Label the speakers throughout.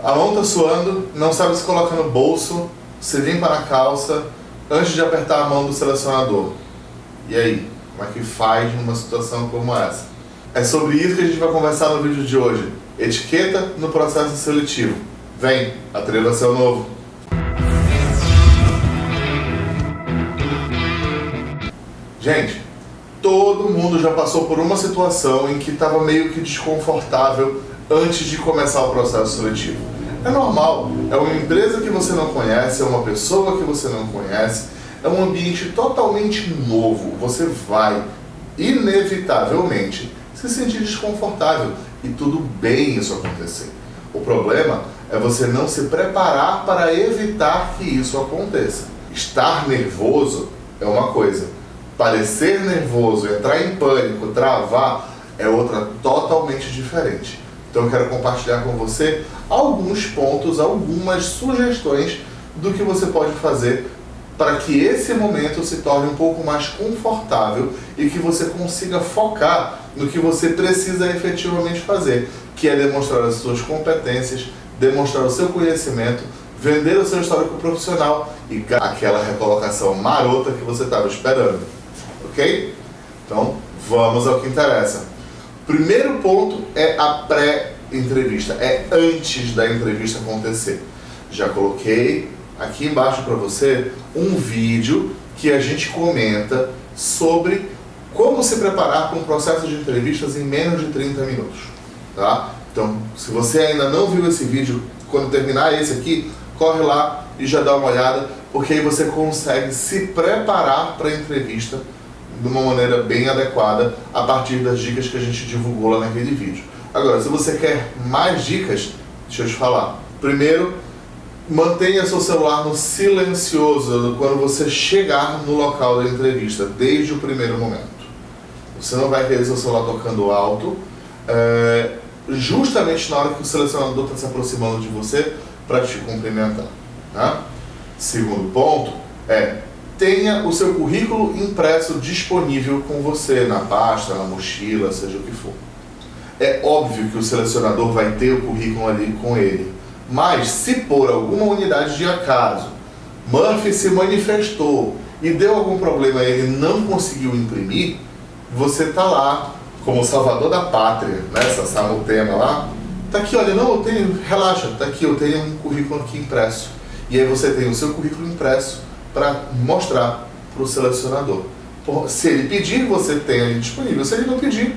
Speaker 1: A mão tá suando, não sabe se coloca no bolso, se limpa na calça, antes de apertar a mão do selecionador. E aí, como é que faz numa situação como essa? É sobre isso que a gente vai conversar no vídeo de hoje. Etiqueta no processo seletivo. Vem, atreva-se ao novo. Gente, todo mundo já passou por uma situação em que estava meio que desconfortável antes de começar o processo seletivo. É normal, é uma empresa que você não conhece, é uma pessoa que você não conhece, é um ambiente totalmente novo. Você vai, inevitavelmente, se sentir desconfortável e tudo bem isso acontecer. O problema é você não se preparar para evitar que isso aconteça. Estar nervoso é uma coisa, parecer nervoso, entrar em pânico, travar é outra totalmente diferente. Então eu quero compartilhar com você alguns pontos, algumas sugestões do que você pode fazer para que esse momento se torne um pouco mais confortável e que você consiga focar no que você precisa efetivamente fazer, que é demonstrar as suas competências, demonstrar o seu conhecimento, vender o seu histórico profissional e aquela recolocação marota que você estava esperando. Ok? Então, vamos ao que interessa. Primeiro ponto é a pré-entrevista, é antes da entrevista acontecer. Já coloquei aqui embaixo para você um vídeo que a gente comenta sobre como se preparar para um processo de entrevistas em menos de 30 minutos. Tá? Então, se você ainda não viu esse vídeo, quando terminar esse aqui, corre lá e já dá uma olhada, porque aí você consegue se preparar para a entrevista de uma maneira bem adequada a partir das dicas que a gente divulgou lá naquele vídeo. Agora, se você quer mais dicas, deixa eu te falar. Primeiro, mantenha seu celular no silencioso quando você chegar no local da entrevista, desde o primeiro momento. Você não vai querer seu celular tocando alto, justamente na hora que o selecionador está se aproximando de você para te cumprimentar. Tá? Segundo ponto é: tenha o seu currículo impresso disponível com você, na pasta, na mochila, seja o que for. É óbvio que o selecionador vai ter o currículo ali com ele, mas se por alguma unidade de acaso, Murphy se manifestou e deu algum problema e ele não conseguiu imprimir, você está lá como salvador da pátria, nessa samutema lá, tá aqui, olha, não, eu tenho, relaxa, tá aqui, eu tenho um currículo aqui impresso. E aí você tem o seu currículo impresso para mostrar para o selecionador. Se ele pedir, você tem ali disponível. Se ele não pedir,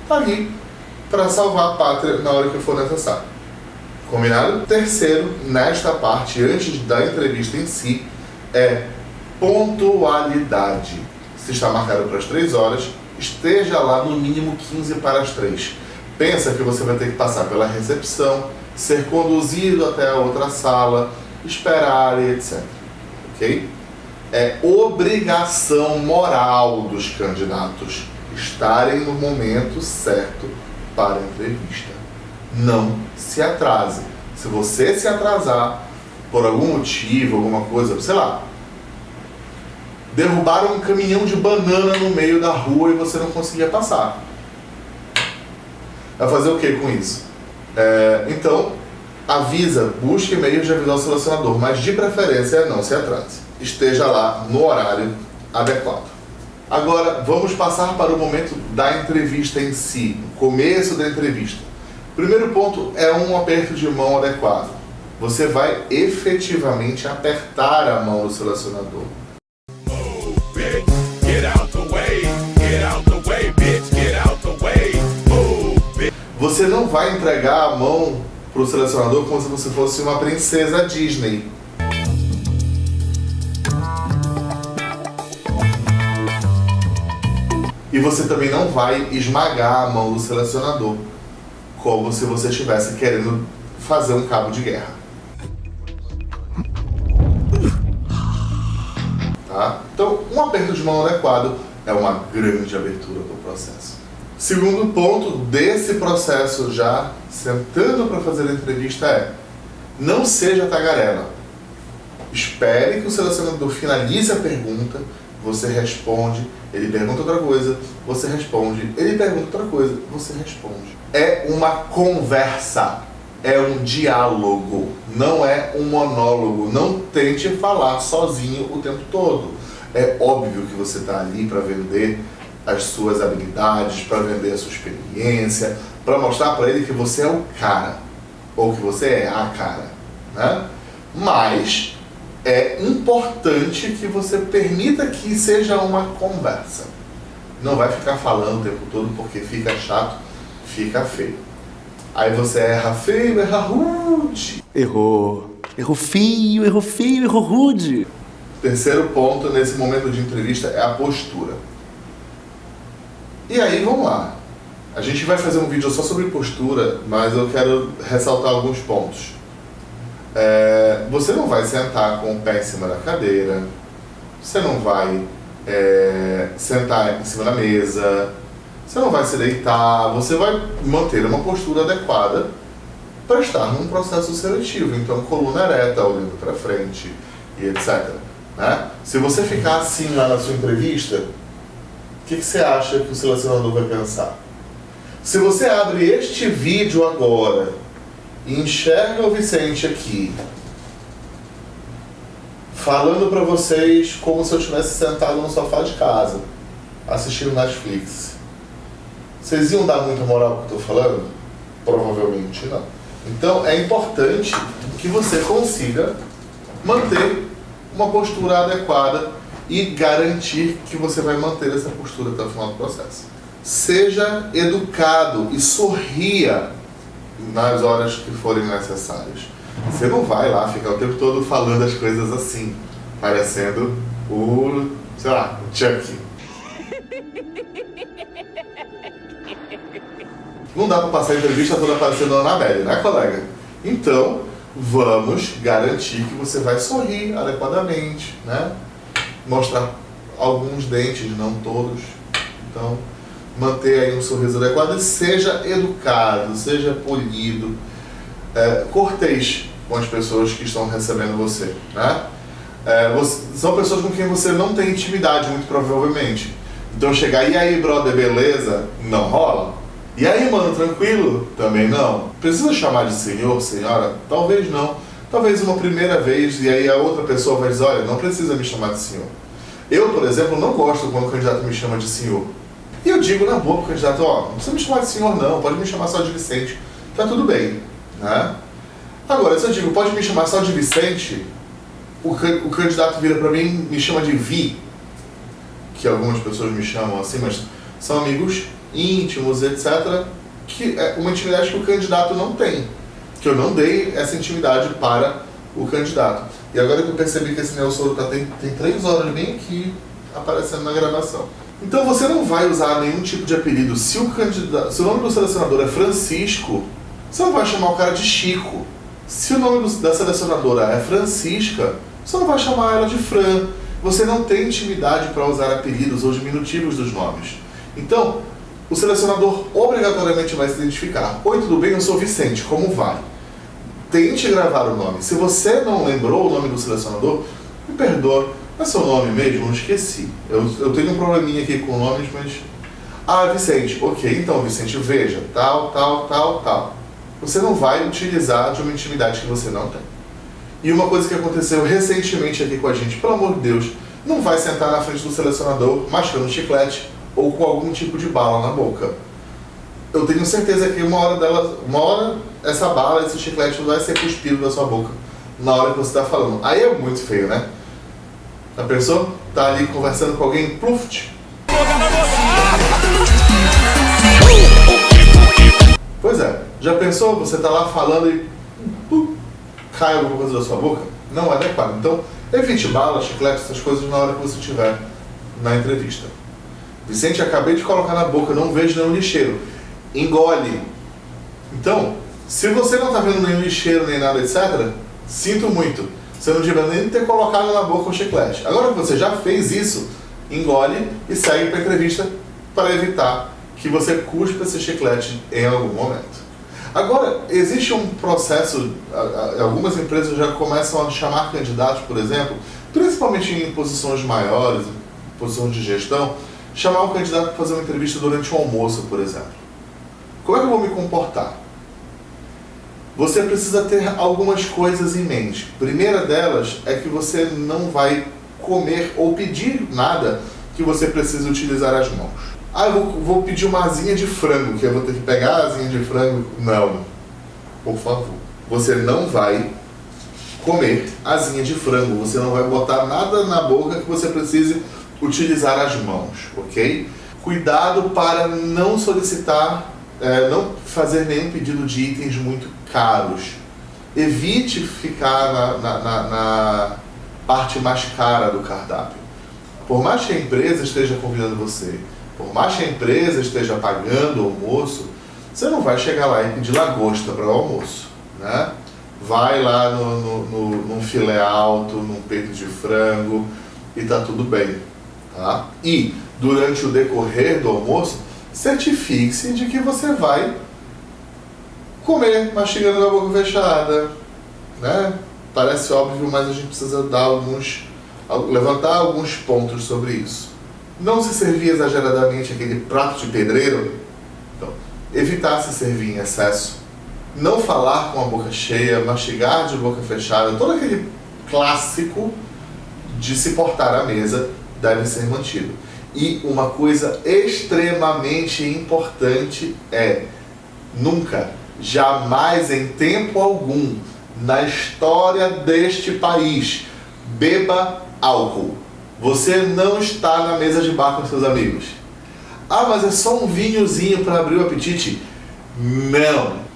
Speaker 1: tá ali para salvar a pátria na hora que for necessário. Combinado? Terceiro, nesta parte, antes da entrevista em si, é pontualidade. Se está marcado para as 3 horas, esteja lá no mínimo 15 para as 3. Pensa que você vai ter que passar pela recepção, ser conduzido até a outra sala, esperar e etc. Ok? É obrigação moral dos candidatos estarem no momento certo para a entrevista. Não se atrase. Se você se atrasar por algum motivo, alguma coisa, sei lá, derrubaram um caminhão de banana no meio da rua e você não conseguia passar. Vai fazer o que com isso? Então, avisa, busque meios de avisar o selecionador, mas de preferência não se atrase. Esteja lá no horário adequado. Agora, vamos passar para o momento da entrevista em si, o começo da entrevista. Primeiro ponto é um aperto de mão adequado. Você vai efetivamente apertar a mão do selecionador. Você não vai entregar a mão para o selecionador como se você fosse uma princesa Disney. E você também não vai esmagar a mão do selecionador, como se você estivesse querendo fazer um cabo de guerra. Tá? Então, um aperto de mão adequado é uma grande abertura do processo. Segundo ponto desse processo, já sentando para fazer a entrevista, é: não seja tagarela. Espere que o selecionador finalize a pergunta, você responde, ele pergunta outra coisa, você responde, ele pergunta outra coisa, você responde. É uma conversa. é um diálogo, não é um monólogo. Não tente falar sozinho o tempo todo. É óbvio que você está ali para vender as suas habilidades, para vender a sua experiência, para mostrar para ele que você é o cara, ou que você é a cara, né? Mas é importante que você permita que seja uma conversa. Não vai ficar falando o tempo todo porque fica chato, fica feio. Aí você erra feio, erra rude.
Speaker 2: Errou feio, errou rude.
Speaker 1: Terceiro ponto nesse momento de entrevista é a postura. E aí, vamos lá. A gente vai fazer um vídeo só sobre postura, mas eu quero ressaltar alguns pontos. Você não vai sentar com o pé em cima da cadeira, você não vai sentar em cima da mesa, você não vai se deitar, você vai manter uma postura adequada para estar num processo seletivo. Então, coluna ereta, olhando para frente e etc. Né? Se você ficar assim lá na sua entrevista, o que você acha que o selecionador vai pensar? Se você abre este vídeo agora e enxerga o Vicente aqui, falando para vocês como se eu estivesse sentado no sofá de casa, assistindo Netflix, vocês iam dar muita moral pro que eu estou falando? Provavelmente não. Então é importante que você consiga manter uma postura adequada e garantir que você vai manter essa postura até o final do processo. Seja educado e sorria nas horas que forem necessárias. Você não vai lá ficar o tempo todo falando as coisas assim, parecendo o Chucky. Não dá para passar a entrevista toda parecendo a Annabelle, né, colega? Então, vamos garantir que você vai sorrir adequadamente, né? Mostrar alguns dentes, não todos. Então, manter aí um sorriso adequado e seja educado, seja polido, cortês com as pessoas que estão recebendo você, né? São pessoas com quem você não tem intimidade, muito provavelmente. Então chegar, e aí, brother, beleza? Não rola. E aí, mano, tranquilo? Também não. Precisa chamar de senhor, senhora? Talvez não. Talvez uma primeira vez, e aí a outra pessoa vai dizer, olha, não precisa me chamar de senhor. Eu, por exemplo, não gosto quando o candidato me chama de senhor. E eu digo na boa pro candidato, não precisa me chamar de senhor não, pode me chamar só de Vicente. Tá tudo bem, né? Agora, se eu digo, pode me chamar só de Vicente, o candidato vira pra mim, me chama de Vi, que algumas pessoas me chamam assim, mas são amigos íntimos, etc., que é uma intimidade que o candidato não tem, que eu não dei essa intimidade para o candidato. E agora que eu percebi que esse meu soro tem 3 horas bem aqui aparecendo na gravação. Então você não vai usar nenhum tipo de apelido. Se o nome do selecionador é Francisco, você não vai chamar o cara de Chico. Se o nome da selecionadora é Francisca, você não vai chamar ela de Fran. Você não tem intimidade para usar apelidos ou diminutivos dos nomes. Então, o selecionador obrigatoriamente vai se identificar. Oi, tudo bem? Eu sou Vicente, como vai? Tente gravar o nome. Se você não lembrou o nome do selecionador, me perdoa. É seu nome mesmo? Eu esqueci. Eu tenho um probleminha aqui com nomes, mas... Ah, Vicente. Ok, então, Vicente, veja. Tal. Você não vai utilizar de uma intimidade que você não tem. E uma coisa que aconteceu recentemente aqui com a gente, pelo amor de Deus, não vai sentar na frente do selecionador mascando chiclete ou com algum tipo de bala na boca. Eu tenho certeza que uma hora essa bala, esse chiclete vai ser cuspido da sua boca na hora que você está falando. Aí é muito feio, né? A pessoa tá ali conversando com alguém, pluft. Pois é, já pensou? Você tá lá falando e cai alguma coisa da sua boca? Não é adequado. Então, evite bala, chiclete, essas coisas na hora que você estiver na entrevista. Vicente, acabei de colocar na boca, não vejo nenhum lixeiro. Engole. Então, se você não tá vendo nenhum lixeiro, nem nada, etc., sinto muito. Você não devia nem ter colocado na boca o chiclete. Agora que você já fez isso, engole e segue para a entrevista para evitar que você cuspa esse chiclete em algum momento. Agora, existe um processo, algumas empresas já começam a chamar candidatos, por exemplo, principalmente em posições maiores, em posições de gestão, chamar um candidato para fazer uma entrevista durante o almoço, por exemplo. Como é que eu vou me comportar? você precisa ter algumas coisas em mente. A primeira delas é que você não vai comer ou pedir nada que você precise utilizar as mãos. Ah, eu vou pedir uma asinha de frango, que eu vou ter que pegar a asinha de frango. Não, por favor. Você não vai comer asinha de frango, você não vai botar nada na boca que você precise utilizar as mãos, ok? Cuidado para não solicitar, não fazer nenhum pedido de itens muito caros. Evite ficar na parte mais cara do cardápio. Por mais que a empresa esteja convidando você, por mais que a empresa esteja pagando o almoço, você não vai chegar lá e pedir lagosta para o almoço, né? Vai lá num filé alto, num peito de frango e tá tudo bem, tá? E durante o decorrer do almoço, certifique-se de que você vai comer mastigando a boca fechada, né? Parece óbvio, mas a gente precisa levantar alguns pontos sobre isso. Não se servir exageradamente aquele prato de pedreiro, então, evitar se servir em excesso, não falar com a boca cheia, mastigar de boca fechada, todo aquele clássico de se portar à mesa deve ser mantido. E uma coisa extremamente importante é nunca, jamais, em tempo algum, na história deste país, beba álcool. Você não está na mesa de bar com seus amigos. Ah, mas é só um vinhozinho para abrir o apetite. Não.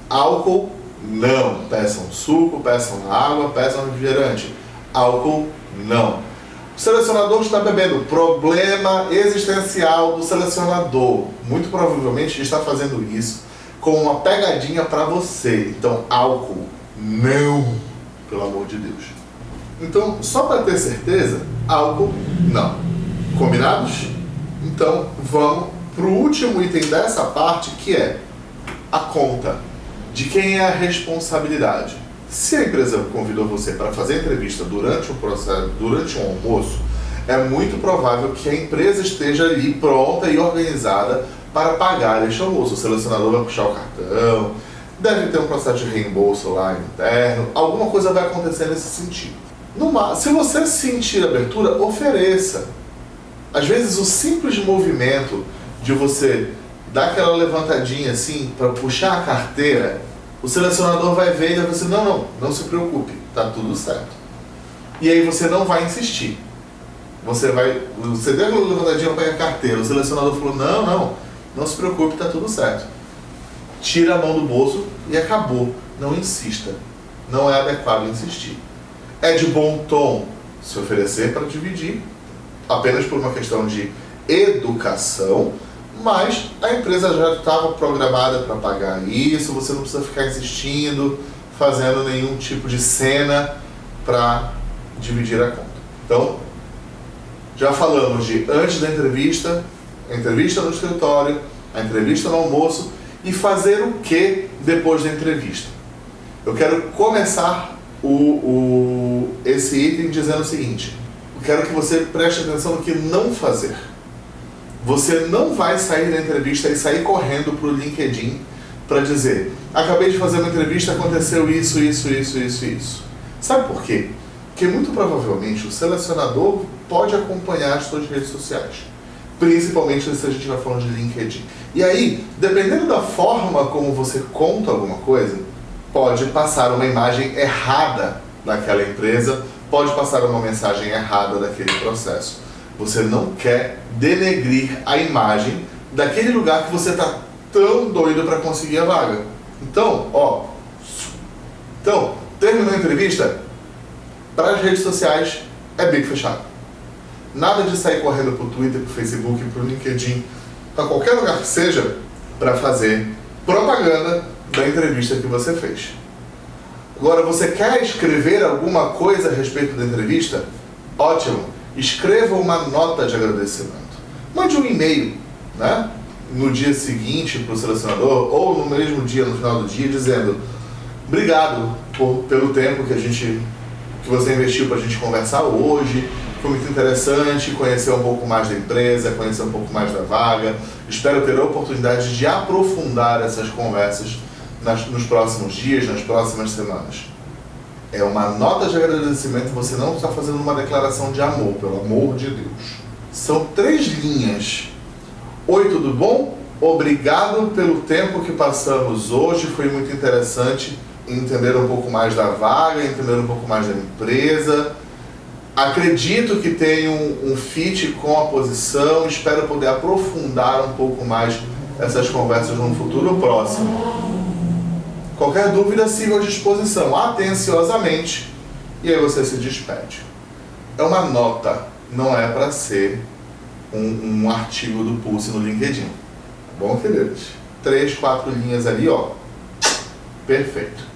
Speaker 1: Álcool, não. Peçam suco, peçam água, peçam refrigerante. Álcool, não. O selecionador está bebendo. Problema existencial do selecionador. Muito provavelmente está fazendo isso com uma pegadinha para você. Então, álcool, não. Pelo amor de Deus. Então, só para ter certeza, álcool, não. Combinados? Então, vamos para o último item dessa parte, que é a conta. De quem é a responsabilidade? Se a empresa convidou você para fazer a entrevista durante um almoço, é muito provável que a empresa esteja ali pronta e organizada para pagar este almoço. O selecionador vai puxar o cartão, deve ter um processo de reembolso lá interno, alguma coisa vai acontecer nesse sentido. Se você sentir abertura, ofereça. Às vezes o simples movimento de você dar aquela levantadinha assim para puxar a carteira, o selecionador vai ver e vai dizer, não se preocupe, tá tudo certo. E aí você não vai insistir. Você deu aquela levantadinha para pegar a carteira, o selecionador falou, não se preocupe, tá tudo certo. Tira a mão do bolso e acabou. Não insista. Não é adequado insistir. É de bom tom se oferecer para dividir, apenas por uma questão de educação, mas a empresa já estava programada para pagar isso, você não precisa ficar insistindo, fazendo nenhum tipo de cena para dividir a conta. Então, já falamos de antes da entrevista, a entrevista no escritório, a entrevista no almoço e fazer o que depois da entrevista. Eu quero começar esse item dizendo o seguinte: eu quero que você preste atenção no que não fazer. Você não vai sair da entrevista e sair correndo para o LinkedIn para dizer, acabei de fazer uma entrevista, aconteceu isso. Sabe por quê? Porque muito provavelmente o selecionador pode acompanhar as suas redes sociais, principalmente se a gente vai falando de LinkedIn. E aí, dependendo da forma como você conta alguma coisa, pode passar uma imagem errada daquela empresa, pode passar uma mensagem errada daquele processo. Você não quer denegrir a imagem daquele lugar que você está tão doido para conseguir a vaga. Então, terminou a entrevista, para as redes sociais é bico fechado. Nada de sair correndo para o Twitter, para o Facebook, para o LinkedIn, para qualquer lugar que seja, para fazer propaganda da entrevista que você fez. Agora, você quer escrever alguma coisa a respeito da entrevista? Ótimo! Escreva uma nota de agradecimento. Mande um e-mail, né? No dia seguinte para o selecionador, ou no mesmo dia, no final do dia, dizendo obrigado pelo tempo que você investiu para a gente conversar hoje. Foi muito interessante conhecer um pouco mais da empresa, conhecer um pouco mais da vaga. Espero ter a oportunidade de aprofundar essas conversas nos próximos dias, nas próximas semanas. É uma nota de agradecimento, você não está fazendo uma declaração de amor, pelo amor de Deus. São 3 linhas. Oi, tudo bom? Obrigado pelo tempo que passamos hoje, foi muito interessante entender um pouco mais da vaga, entender um pouco mais da empresa. Acredito que tenho um fit com a posição, espero poder aprofundar um pouco mais essas conversas num futuro próximo. Qualquer dúvida, siga à disposição, atenciosamente, e aí você se despede. É uma nota, não é para ser um artigo do Pulse no LinkedIn. Tá bom, queridos? 3, 4 linhas ali, ó. Perfeito.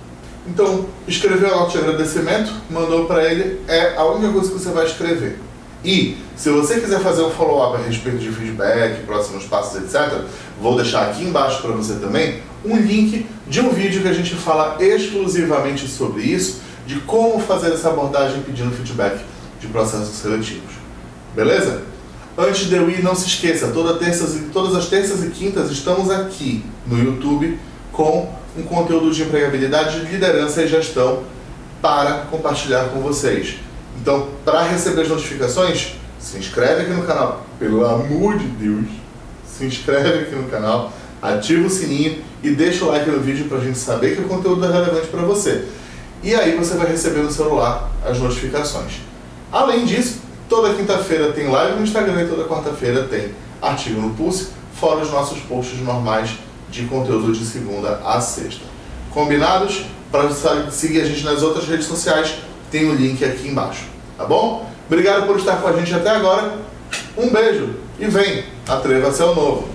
Speaker 1: Então, escreveu a nota de agradecimento, mandou para ele, é a única coisa que você vai escrever. E, se você quiser fazer um follow-up a respeito de feedback, próximos passos, etc., vou deixar aqui embaixo para você também um link de um vídeo que a gente fala exclusivamente sobre isso, de como fazer essa abordagem pedindo feedback de processos seletivos. Beleza? Antes de eu ir, não se esqueça, todas as terças e quintas estamos aqui no YouTube com um conteúdo de empregabilidade, liderança e gestão para compartilhar com vocês. Então, para receber as notificações, se inscreve aqui no canal, pelo amor de Deus, se inscreve aqui no canal, ativa o sininho e deixa o like no vídeo para a gente saber que o conteúdo é relevante para você. E aí você vai receber no celular as notificações. Além disso, toda quinta-feira tem live no Instagram e toda quarta-feira tem artigo no Pulse, fora os nossos posts normais de conteúdo de segunda a sexta. Combinados? Para seguir a gente nas outras redes sociais, tem o link aqui embaixo, tá bom? Obrigado por estar com a gente até agora, um beijo e vem, atreva-se ao novo!